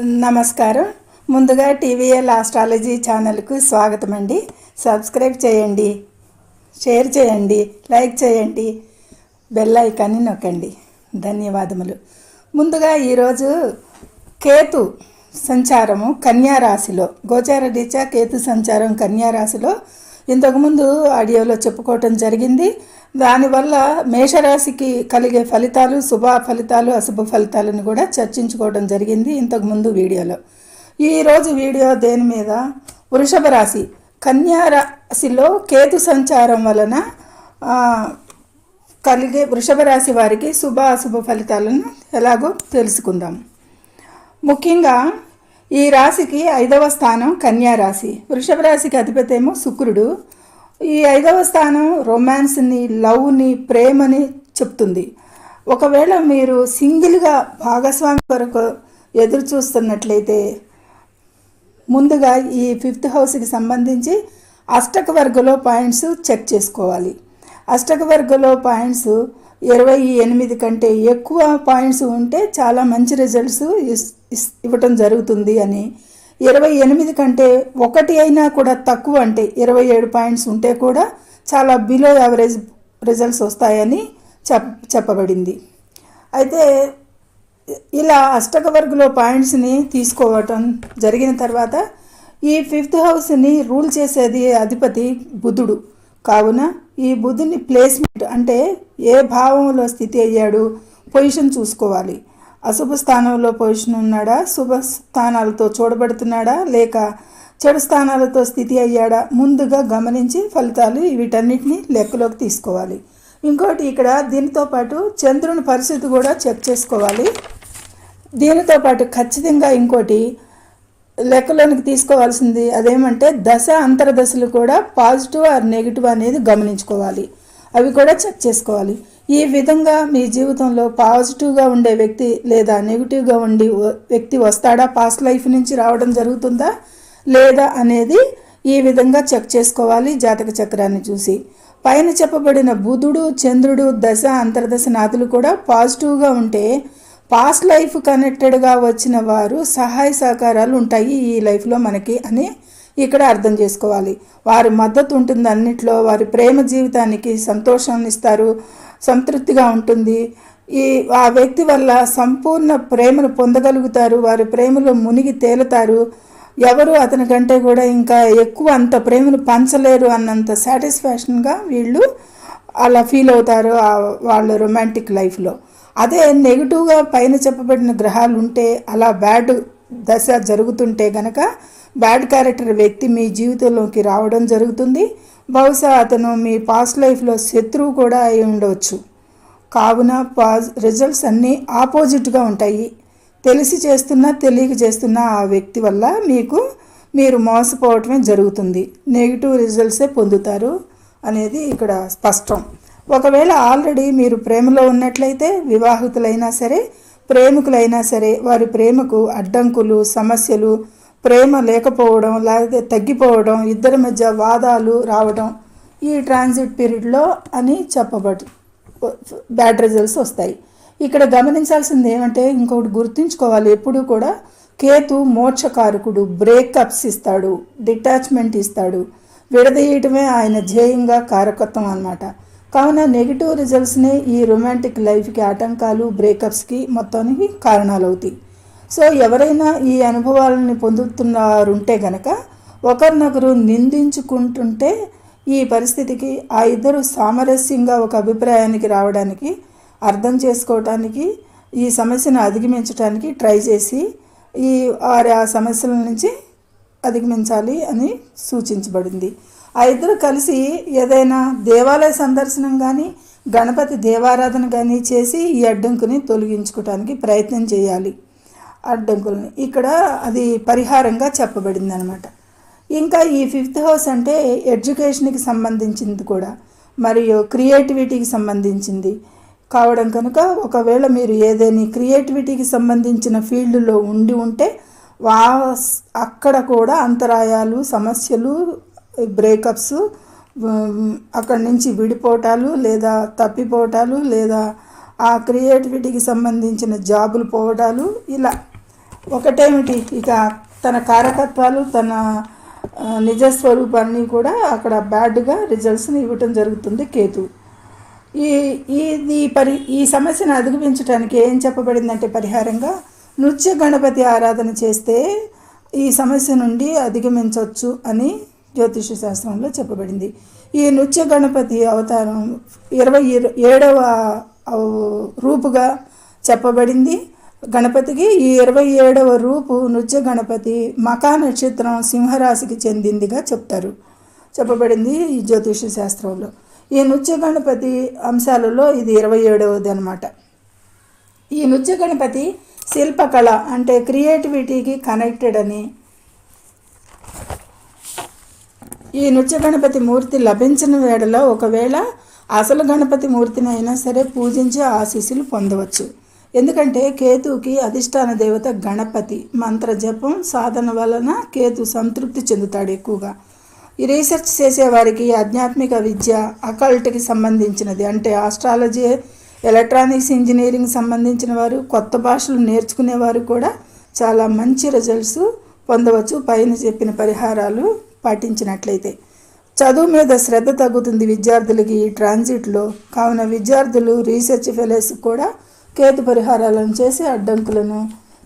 నమస్కారం. ముందుగా TVL astrology ఛానల్కు స్వాగతం అండి. సబ్స్క్రైబ్ చేయండి, షేర్ చేయండి, లైక్ చేయండి, బెల్ ఐకాన్ని నొక్కండి. ధన్యవాదములు. ముందుగా ఈరోజు కేతు సంచారము కన్యా రాశిలో, గోచార రీత్యా కేతు సంచారం కన్యా రాశిలో ఇంతకుముందు ఆడియోలో చెప్పుకోవటం జరిగింది. దానివల్ల మేషరాశికి కలిగే ఫలితాలు, శుభ ఫలితాలు, అశుభ ఫలితాలను కూడా చర్చించుకోవడం జరిగింది ఇంతకుముందు వీడియోలో. ఈరోజు వీడియో దేని మీద, వృషభ రాశి కన్యా రాశిలో కేతు సంచారం వలన కలిగే వృషభ రాశి వారికి శుభ అశుభ ఫలితాలను ఎలాగో తెలుసుకుందాం. ముఖ్యంగా ఈ రాశికి 5వ స్థానం కన్యా రాశి. వృషభ రాశికి అధిపతి ఏమో శుక్రుడు. ఈ 5వ స్థానం రొమాన్స్ని, లవ్ని, ప్రేమని చెప్తుంది. ఒకవేళ మీరు సింగిల్గా భాగస్వామి కొరకు ఎదురు చూస్తున్నట్లయితే ముందుగా ఈ 5th హౌస్కి సంబంధించి అష్టక వర్గలో పాయింట్స్ చెక్ చేసుకోవాలి. అష్టక వర్గలో పాయింట్స్ 28 కంటే ఎక్కువ పాయింట్స్ ఉంటే చాలా మంచి రిజల్ట్స్ ఇవ్వటం జరుగుతుంది అని, 28 కంటే ఒకటి అయినా కూడా తక్కువ అంటే 27 పాయింట్స్ ఉంటే కూడా చాలా బిలో యావరేజ్ రిజల్ట్స్ వస్తాయని చెప్పబడింది. అయితే ఇలా అష్టక వర్గలో పాయింట్స్ని తీసుకోవటం జరిగిన తర్వాత ఈ 5th హౌస్ని రూల్ చేసేది అధిపతి బుధుడు. కావున ఈ బుధుని ప్లేస్మెంట్ అంటే ఏ భావంలో స్థితి అయ్యాడు, పొజిషన్ చూసుకోవాలి. అశుభ స్థానంలో పొజిషన్ ఉన్నాడా, శుభ స్థానాలతో చూడబడుతున్నాడా, లేక చెడు స్థానాలతో స్థితి అయ్యాడా, ముందుగా గమనించి ఫలితాలు వీటన్నిటిని లెక్కలోకి తీసుకోవాలి. ఇంకోటి ఇక్కడ దీనితో పాటు చంద్రుని పరిస్థితి కూడా చెక్ చేసుకోవాలి. దీనితో పాటు ఖచ్చితంగా ఇంకోటి లెక్కలోనికి తీసుకోవాల్సింది అదేమంటే దశ అంతర్దశలు కూడా పాజిటివ్ ఆర్ నెగిటివ్ అనేది గమనించుకోవాలి. అవి కూడా చెక్ చేసుకోవాలి. ఈ విధంగా మీ జీవితంలో పాజిటివ్గా ఉండే వ్యక్తి లేదా నెగిటివ్గా ఉండే వ్యక్తి వస్తాడా, పాస్ట్ లైఫ్ నుంచి రావడం జరుగుతుందా లేదా అనేది ఈ విధంగా చెక్ చేసుకోవాలి. జాతక చక్రాన్ని చూసి పైన చెప్పబడిన బుధుడు, చంద్రుడు, దశ అంతర్దశ నాథులు కూడా పాజిటివ్గా ఉంటే పాస్ట్ లైఫ్ కనెక్టెడ్గా వచ్చిన వారు సహాయ సహకారాలు ఉంటాయి ఈ లైఫ్లో మనకి అని ఇక్కడ అర్థం చేసుకోవాలి. వారి మద్దతు ఉంటుంది అన్నిట్లో. వారి ప్రేమ జీవితానికి సంతోషాన్ని ఇస్తారు, సంతృప్తిగా ఉంటుంది. ఆ వ్యక్తి వల్ల సంపూర్ణ ప్రేమను పొందగలుగుతారు. వారి ప్రేమలో మునిగి తేలుతారు. ఎవరు అతని కంటే కూడా ఇంకా ఎక్కువ అంత ప్రేమను పంచలేరు అన్నంత సాటిస్ఫాక్షన్గా వీళ్ళు అలా ఫీల్ అవుతారు వాళ్ళ రొమాంటిక్ లైఫ్లో. అదే నెగిటివ్గా పైన చెప్పబడిన గ్రహాలు ఉంటే, అలా బ్యాడ్ దశ జరుగుతుంటే గనక బ్యాడ్ క్యారెక్టర్ వ్యక్తి మీ జీవితంలోకి రావడం జరుగుతుంది. బహుశా అతను మీ పాస్ట్ లైఫ్లో శత్రువు కూడా అయి ఉండవచ్చు. కావున రిజల్ట్స్ అన్నీ ఆపోజిట్గా ఉంటాయి. తెలిసి చేస్తున్నా తెలియక చేస్తున్నా ఆ వ్యక్తి వల్ల మీరు మోసపోవటమే జరుగుతుంది. నెగిటివ్ రిజల్ట్సే పొందుతారు అనేది ఇక్కడ స్పష్టం. ఒకవేళ ఆల్రెడీ మీరు ప్రేమలో ఉన్నట్లయితే వివాహితులైనా సరే, ప్రేమికులైనా సరే, వారి ప్రేమకు అడ్డంకులు, సమస్యలు, ప్రేమ లేకపోవడం లేకపోతే తగ్గిపోవడం, ఇద్దరి మధ్య వాదాలు రావడం ఈ ట్రాన్సిట్ పీరియడ్లో అని చెప్పబడు బ్యాడ్ రిజల్ట్స్ వస్తాయి. ఇక్కడ గమనించాల్సింది ఏమంటే ఇంకొకటి గుర్తుంచుకోవాలి. ఎప్పుడు కూడా కేతు మోక్షకారకుడు, బ్రేకప్స్ ఇస్తాడు, డిటాచ్మెంట్ ఇస్తాడు. విడదీయటమే ఆయన ధ్యేయంగా కారకత్వం అన్నమాట. కావున నెగిటివ్ రిజల్ట్స్నే ఈ రొమాంటిక్ లైఫ్కి ఆటంకాలు, బ్రేకప్స్కి మొత్తానికి కారణాలు అవుతాయి. సో ఎవరైనా ఈ అనుభవాలని పొందుతున్నారుంటే గనక ఒకరినొకరు నిందించుకుంటుంటే ఈ పరిస్థితికి ఆ ఇద్దరు సామరస్యంగా ఒక అభిప్రాయానికి రావడానికి, అర్థం చేసుకోవటానికి, ఈ సమస్యను అధిగమించడానికి ట్రై చేసి ఆ సమస్యల నుంచి అధిగమించాలి అని సూచించబడింది. ఆ ఇద్దరు కలిసి ఏదైనా దేవాలయ సందర్శనం కానీ, గణపతి దేవారాధన కానీ చేసి ఈ అడ్డంకుని తొలగించుకోవడానికి ప్రయత్నం చేయాలి. అడ్డంకుల్ని ఇక్కడ అది పరిహారంగా చెప్పబడింది అనమాట. ఇంకా ఈ 5th హౌస్ అంటే ఎడ్యుకేషన్కి సంబంధించింది కూడా, మరియు క్రియేటివిటీకి సంబంధించింది కావడం కనుక ఒకవేళ మీరు ఏదైనా క్రియేటివిటీకి సంబంధించిన ఫీల్డ్లో ఉంటే అక్కడ కూడా అంతరాయాలు, సమస్యలు, బ్రేకప్స్, అక్కడి నుంచి విడిపోవటాలు లేదా తప్పిపోవటాలు లేదా ఆ క్రియేటివిటీకి సంబంధించిన జాబులు పోవటాలు ఇలా ఒకటేమిటి, ఇక తన కారకత్వాలు, తన నిజస్వరూపాన్ని కూడా అక్కడ బ్యాడ్గా రిజల్ట్స్ని ఇవ్వటం జరుగుతుంది కేతు. ఈ ఈ సమస్యను అధిగమించడానికి ఏం చెప్పబడిందంటే పరిహారంగా నృత్య గణపతి ఆరాధన చేస్తే ఈ సమస్య నుండి అధిగమించవచ్చు అని జ్యోతిష శాస్త్రంలో చెప్పబడింది. ఈ నృత్య గణపతి అవతారం 27వ రూపుగా చెప్పబడింది గణపతికి. ఈ 27వ రూపు నృత్య గణపతి మకా నక్షత్రం సింహరాశికి చెందిందిగా చెప్పబడింది ఈ జ్యోతిష శాస్త్రంలో. ఈ నృత్య గణపతి అంశాలలో ఇది 27వది అనమాట. ఈ నృత్య గణపతి శిల్పకళ అంటే క్రియేటివిటీకి కనెక్టెడ్ అని, ఈ నృత్య గణపతి మూర్తి లభించిన వేళలో ఒకవేళ అసలు గణపతి మూర్తిని అయినా సరే పూజించి ఆశీస్సులు పొందవచ్చు. ఎందుకంటే కేతుకి అధిష్టాన దేవత గణపతి. మంత్ర జపం సాధన వలన కేతు సంతృప్తి చెందుతాడు ఎక్కువగా. ఈ రీసెర్చ్ చేసేవారికి ఆధ్యాత్మిక విద్య, అకల్ట్కి సంబంధించినది అంటే ఆస్ట్రాలజీ, ఎలక్ట్రానిక్స్ ఇంజనీరింగ్ సంబంధించిన వారు, కొత్త భాషలు నేర్చుకునేవారు కూడా చాలా మంచి రిజల్ట్స్ పొందవచ్చు పైన చెప్పిన పరిహారాలు పాటించినట్లయితే. చదువు మీద శ్రద్ధ తగ్గుతుంది విద్యార్థులకి ఈ ట్రాన్సిట్లో. కావున విద్యార్థులు, రీసెర్చ్ ఫెలోస్ కూడా కేతు పరిహారాలను చేసి అడ్డంకులను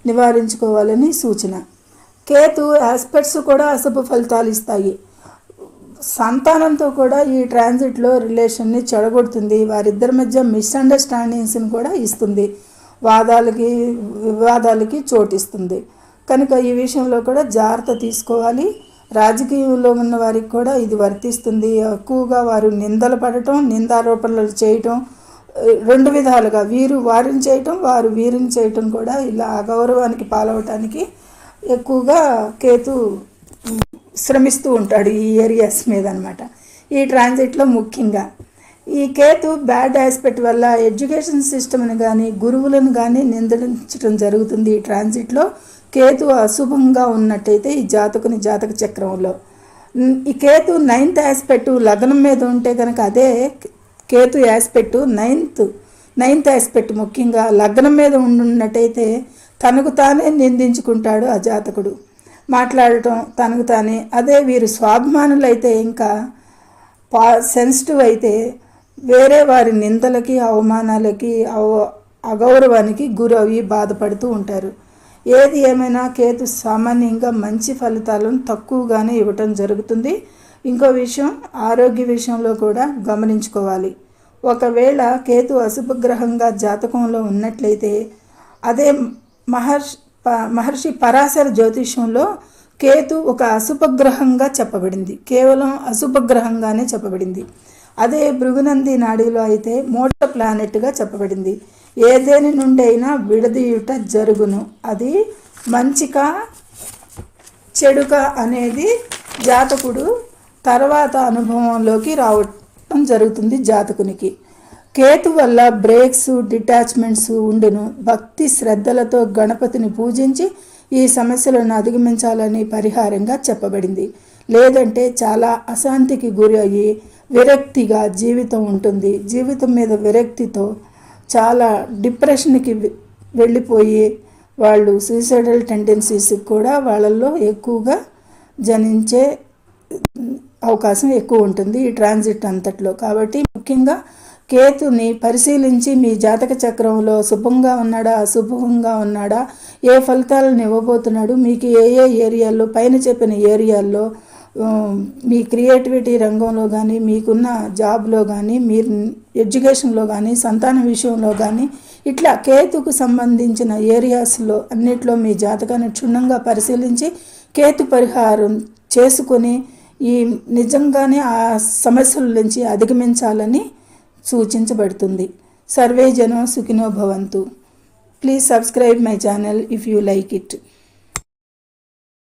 నివారించుకోవాలని సూచన. కేతు ఆస్పెక్ట్స్ కూడా అశుభ ఫలితాలు ఇస్తాయి. సంతానంతో కూడా ఈ ట్రాన్సిట్లో రిలేషన్ని చెడగొడుతుంది. వారిద్దరి మధ్య మిస్అండర్స్టాండింగ్స్ని కూడా ఇస్తుంది. వివాదాలకి చోటిస్తుంది. కనుక ఈ విషయంలో కూడా జాగ్రత్త తీసుకోవాలి. రాజకీయంలో ఉన్న వారికి కూడా ఇది వర్తిస్తుంది. ఎక్కువగా వారు నిందలు పడటం, నిందారోపణలు చేయటం, రెండు విధాలుగా వీరు వారిని చేయటం, వారు వీరిని చేయటం కూడా ఇలా అగౌరవానికి పాలవటానికి ఎక్కువగా కేతు శ్రమిస్తూ ఉంటాడు ఈ ఏరియాస్ మీద అనమాట. ఈ ట్రాన్సిట్లో ముఖ్యంగా ఈ కేతు బ్యాడ్ ఆస్పెక్ట్ వల్ల ఎడ్యుకేషన్ సిస్టమ్ని కానీ గురువులను కానీ నిందించడం జరుగుతుంది. ఈ ట్రాన్సిట్లో కేతు అశుభంగా ఉన్నట్టయితే ఈ జాతకుని జాతక చక్రంలో ఈ కేతు 9th ఆస్పెక్ట్ లగ్నం మీద ఉంటే కనుక అదే కేతు ఆస్పెక్ట్ 9th ఆస్పెక్ట్ ముఖ్యంగా లగ్నం మీద ఉన్నట్టయితే తనకు తానే నిందించుకుంటాడు ఆ జాతకుడు, మాట్లాడటం తనకు తానే. అదే వీరు స్వాభిమానులు అయితే, ఇంకా సెన్సిటివ్ అయితే వేరే వారి నిందలకి, అవమానాలకి, అగౌరవానికి గురవి బాధపడుతూ ఉంటారు. ఏది ఏమైనా కేతు సామాన్యంగా మంచి ఫలితాలను తక్కువగానే ఇవ్వటం జరుగుతుంది. ఇంకో విషయం, ఆరోగ్య విషయంలో కూడా గమనించుకోవాలి. ఒకవేళ కేతు అశుభగ్రహంగా జాతకంలో ఉన్నట్లయితే అదే మహర్షి పరాశర జ్యోతిష్యంలో కేతు ఒక అశుభగ్రహంగా చెప్పబడింది. కేవలం అశుభగ్రహంగానే చెప్పబడింది. అదే భృగునంది నాడిలో అయితే మోట ప్లానెట్గా చెప్పబడింది. ఏదేని నుండి అయినా విడదీయుట జరుగును. అది మంచిక చెడుక అనేది జాతకుడు తర్వాత అనుభవంలోకి రావటం జరుగుతుంది జాతకునికి. కేతు వల్ల బ్రేక్స్, డిటాచ్మెంట్స్ ఉండును. భక్తి శ్రద్ధలతో గణపతిని పూజించి ఈ సమస్యలను అధిగమించాలని పరిహారంగా చెప్పబడింది. లేదంటే చాలా అశాంతికి గురి అయ్యి విరక్తిగా జీవితం ఉంటుంది. జీవితం మీద విరక్తితో చాలా డిప్రెషన్కి వెళ్ళిపోయి వాళ్ళు సూసైడల్ టెండెన్సీస్ కూడా వాళ్ళల్లో ఎక్కువగా జనించే అవకాశం ఎక్కువ ఉంటుంది ఈ ట్రాన్సిట్ అంతట్లో. కాబట్టి ముఖ్యంగా కేతుని పరిశీలించి మీ జాతక చక్రంలో శుభంగా ఉన్నాడా, అశుభంగా ఉన్నాడా, ఏ ఫలితాలను ఇవ్వబోతున్నాడు, మీకు ఏ ఏరియాల్లో పైన చెప్పిన ఏరియాల్లో మీ క్రియేటివిటీ రంగంలో కానీ, మీకున్న జాబ్లో కానీ, మీరు ఎడ్యుకేషన్లో కానీ, సంతాన విషయంలో కానీ, ఇట్లా కేతుకు సంబంధించిన ఏరియాస్లో అన్నిట్లో మీ జాతకాన్ని క్షుణ్ణంగా పరిశీలించి కేతు పరిహారం చేసుకొని ఈ నిజంగానే ఆ సమస్యల నుంచి అధిగమించాలని సూచించబడుతుంది. సర్వే జనం సుఖినో భవంతు. Please subscribe my channel if you like it.